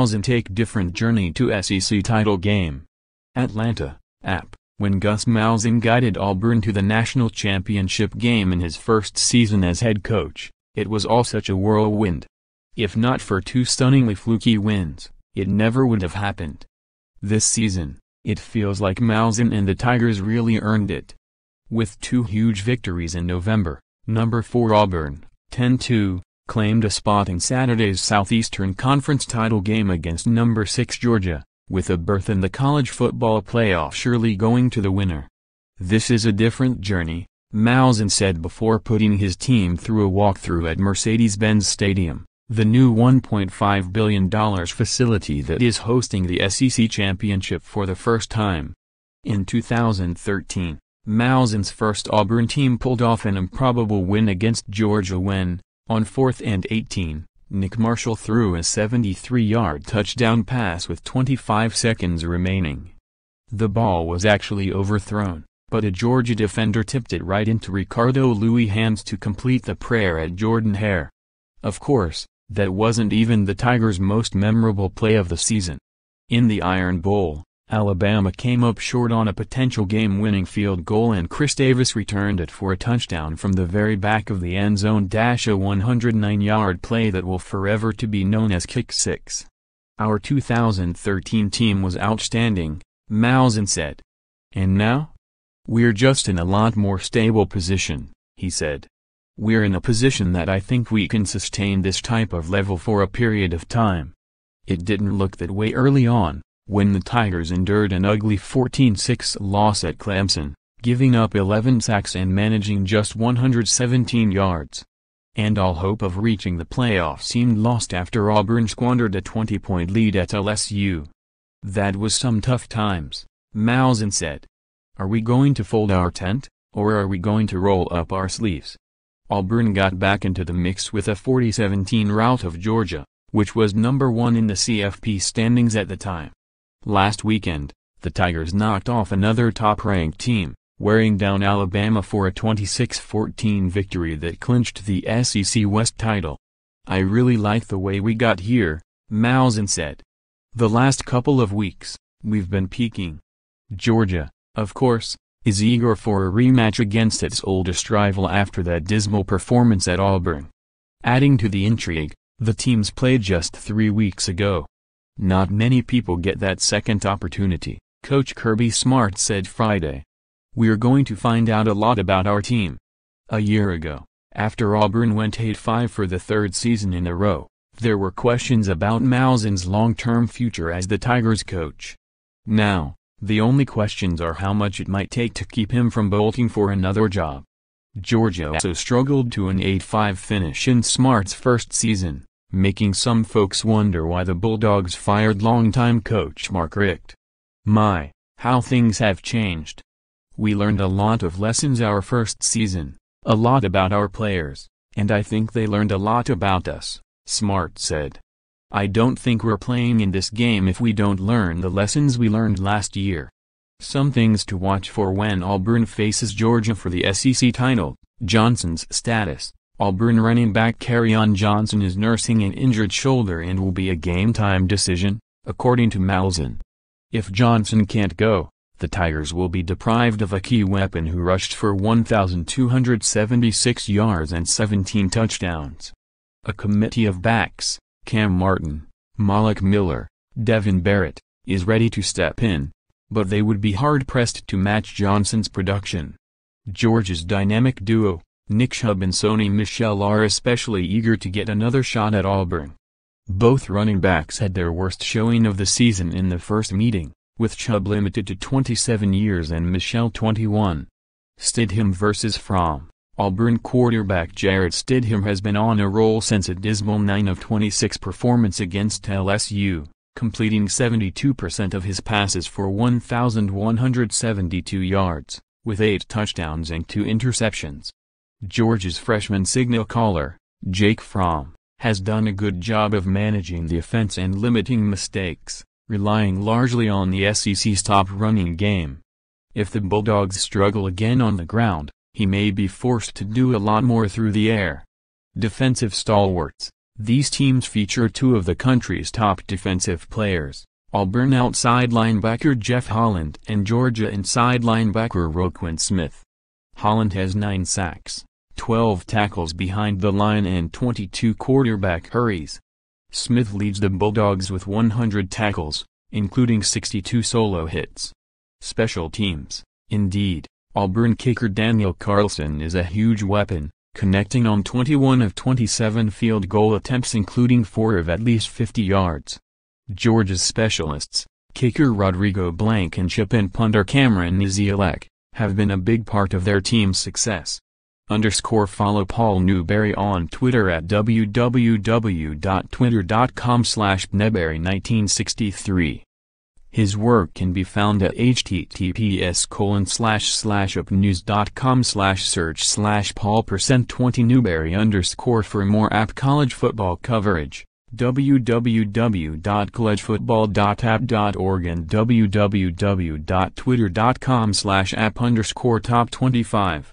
Malzahn take different journey to SEC title game. Atlanta, App. When Gus Malzahn guided Auburn to the national championship game in his first season as head coach, it was all such a whirlwind. If not for two stunningly fluky wins, it never would have happened. This season, it feels like Malzahn and the Tigers really earned it. With two huge victories in November, number 4 Auburn, 10-2, claimed a spot in Saturday's Southeastern Conference title game against number 6 Georgia, with a berth in the college football playoff surely going to the winner. "This is a different journey," Malzahn said before putting his team through a walkthrough at Mercedes-Benz Stadium, the new $1.5 billion facility that is hosting the SEC championship for the first time. In 2013, Malzahn's first Auburn team pulled off an improbable win against Georgia when, on 4th and 18, Nick Marshall threw a 73-yard touchdown pass with 25 seconds remaining. The ball was actually overthrown, but a Georgia defender tipped it right into Ricardo Louis' hands to complete the prayer at Jordan Hare. Of course, that wasn't even the Tigers' most memorable play of the season. In the Iron Bowl, Alabama came up short on a potential game-winning field goal and Chris Davis returned it for a touchdown from the very back of the end zone. A 109-yard play that will forever to be known as Kick 6. "Our 2013 team was outstanding," Malzahn said. "And now? We're just in a lot more stable position," he said. "We're in a position that I think we can sustain this type of level for a period of time. It didn't look that way early on, when the Tigers endured an ugly 14-6 loss at Clemson, giving up 11 sacks and managing just 117 yards. And all hope of reaching the playoffs seemed lost after Auburn squandered a 20-point lead at LSU. That was some tough times," Malzahn said. "Are we going to fold our tent, or are we going to roll up our sleeves?" Auburn got back into the mix with a 40-17 rout of Georgia, which was number 1 in the CFP standings at the time. Last weekend, the Tigers knocked off another top-ranked team, wearing down Alabama for a 26-14 victory that clinched the SEC West title. "I really like the way we got here," Malzahn said. "The last couple of weeks, we've been peaking. Georgia, of course, is eager for a rematch against its oldest rival after that dismal performance at Auburn." Adding to the intrigue, the teams played just 3 weeks ago. "Not many people get that second opportunity," Coach Kirby Smart said Friday. "We're going to find out a lot about our team." A year ago, after Auburn went 8-5 for the third season in a row, there were questions about Malzahn's long-term future as the Tigers coach. Now, the only questions are how much it might take to keep him from bolting for another job. Georgia also struggled to an 8-5 finish in Smart's first season, making some folks wonder why the Bulldogs fired longtime coach Mark Richt. "My, how things have changed. We learned a lot of lessons our first season, a lot about our players, and I think they learned a lot about us," Smart said. "I don't think we're playing in this game if we don't learn the lessons we learned last year." Some things to watch for when Auburn faces Georgia for the SEC title. Johnson's status. Auburn running back Kerryon Johnson is nursing an injured shoulder and will be a game-time decision, according to Malzahn. If Johnson can't go, the Tigers will be deprived of a key weapon who rushed for 1,276 yards and 17 touchdowns. A committee of backs, Cam Martin, Malik Miller, Devin Barrett, is ready to step in, but they would be hard-pressed to match Johnson's production. Georgia's dynamic duo, Nick Chubb and Sony Michel, are especially eager to get another shot at Auburn. Both running backs had their worst showing of the season in the first meeting, with Chubb limited to 27 years and Michel 21. Stidham vs. Fromm. Auburn quarterback Jarrett Stidham has been on a roll since a dismal 9 of 26 performance against LSU, completing 72% of his passes for 1,172 yards, with 8 touchdowns and 2 interceptions. Georgia's freshman signal caller, Jake Fromm, has done a good job of managing the offense and limiting mistakes, relying largely on the SEC's top running game. If the Bulldogs struggle again on the ground, he may be forced to do a lot more through the air. Defensive stalwarts, These teams feature two of the country's top defensive players, Auburn outside linebacker Jeff Holland and Georgia inside linebacker Roquan Smith. Holland has 9 sacks, 12 tackles behind the line and 22 quarterback hurries. Smith leads the Bulldogs with 100 tackles, including 62 solo hits. Special teams, indeed, Auburn kicker Daniel Carlson is a huge weapon, connecting on 21 of 27 field goal attempts including 4 of at least 50 yards. Georgia's specialists, kicker Rodrigo Blankenship and punter Cameron Niziolek, have been a big part of their team's success. Follow Paul Newberry on Twitter at www.twitter.com/Newberry1963. His work can be found at https://upnews.com/search/Paul%20Newberry_ for more App college football coverage. www.collegefootball.app.org and www.twitter.com/app_top25.